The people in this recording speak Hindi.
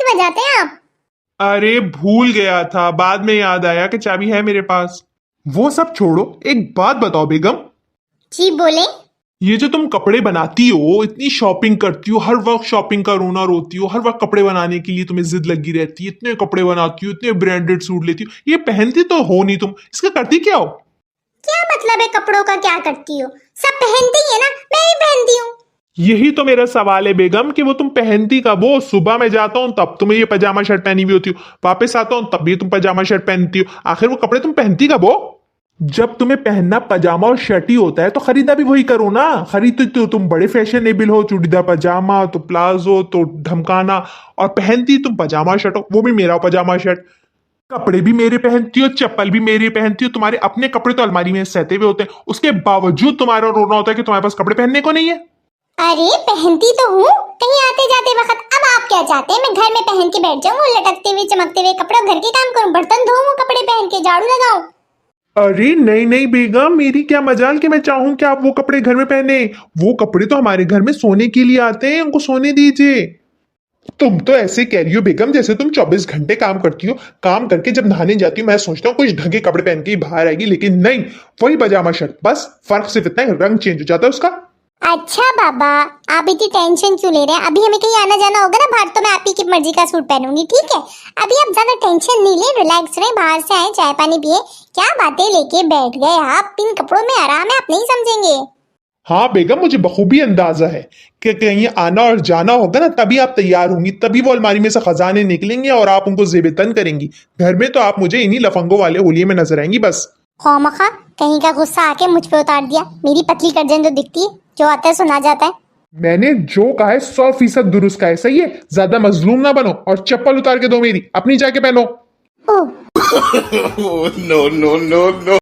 बजाते हैं आप? अरे भूल गया था, बाद में याद आया कि चाबी है मेरे पास। वो सब छोड़ो, एक बात बताओ बेगम, जी बोले। ये जो तुम कपड़े बनाती हो, इतनी शॉपिंग करती हो, हर वक्त शॉपिंग का रोना रोती हो, हर वक्त कपड़े बनाने के लिए तुम्हें जिद लगी रहती है, इतने कपड़े बनाती हो, इतने ब्रांडेड सूट लेती हो, ये पहनती तो हो नहीं तुम, इसका करती क्या हो? क्या मतलब है कपड़ों का, क्या करती हो? सब पहनते ही है ना, मैं भी पहनती हूँ। यही तो मेरा सवाल है बेगम कि वो तुम पहनती कब हो? सुबह मैं जाता हूँ तब तुम्हें ये पजामा शर्ट पहनी हुई होती हो, वापस आता हूँ तब भी तुम पजामा शर्ट पहनती हो, आखिर वो कपड़े तुम पहनती कब हो? जब तुम्हें पहनना पजामा और शर्ट ही होता है तो खरीदा भी वही करो ना। खरीदते तो तुम बड़े फैशनेबल हो, चूड़ीदार पजामा तो प्लाजो तो धमकाना, और पहनती तुम पजामा शर्ट हो, वो भी मेरा पजामा शर्ट। कपड़े भी मेरे पहनती हो, चप्पल भी मेरे पहनती हो, तुम्हारे अपने कपड़े तो अलमारी में सहते हुए होते हैं, उसके बावजूद तुम्हारा रोना होता है कि तुम्हारे पास कपड़े पहनने को नहीं है। अरे पहनती तो हूँ कहीं आते जाते वक्त। अब आप क्या चाहते हैं, मैं घर में पहन के बैठ जाऊँ लटकते हुए चमकते हुए कपड़े, घर के काम करूँ, बर्तन धोऊं कपड़े पहन के, झाड़ू लगाऊं? अरे नहीं नहीं बेगम, मेरी क्या मजाल कि मैं चाहूं कि आप वो कपड़े घर में पहने। वो कपड़े तो हमारे घर में सोने के लिए आते हैं, उनको सोने दीजिए। तुम तो ऐसे कह रही हो बेगम जैसे तुम 24 घंटे काम करती हो, काम करके जब नहाने जाती हो मैं सोचता हूँ कुछ ढंगे कपड़े पहन के ही बाहर आएगी, लेकिन नहीं, वही पजामा शर्ट, बस फर्क सिर्फ इतना है रंग चेंज हो जाता है उसका। अच्छा बाबा, आप इतनी टेंशन क्यों ले रहे हैं? अभी हमें कहीं आना जाना होगा ना बाहर, तो मैं आप ही की मर्जी का सूट पहनूंगी, ठीक है? अभी आप ज्यादा टेंशन नहीं ले, रिलैक्स रहे, बाहर से आए चाय पानी पिए। क्या बातें लेके बैठ गए आप? इन कपड़ों में आराम है, आप नहीं समझेंगे। हाँ बेगम, मुझे बखूबी अंदाजा है कि कहीं आना और जाना होगा ना तभी आप तैयार होंगी, तभी वो अलमारी में से खजाने निकलेंगे और आप उनको जेबेतन करेंगी। घर में तो आप मुझे इन्हीं लफंगों वाले होलिये में नजर आएंगी बस। खौमखा कहीं का गुस्सा आके मुझ पे उतार दिया। मेरी पतली गर्दन तो दिखती है, जो आता है सुना जाता है। मैंने जो कहा है 100% दुरुस्त कहा है, सही है? ज्यादा मजलूम ना बनो और चप्पल उतार के दो मेरी, अपनी जाके पहनो। ओह no, no, no, no.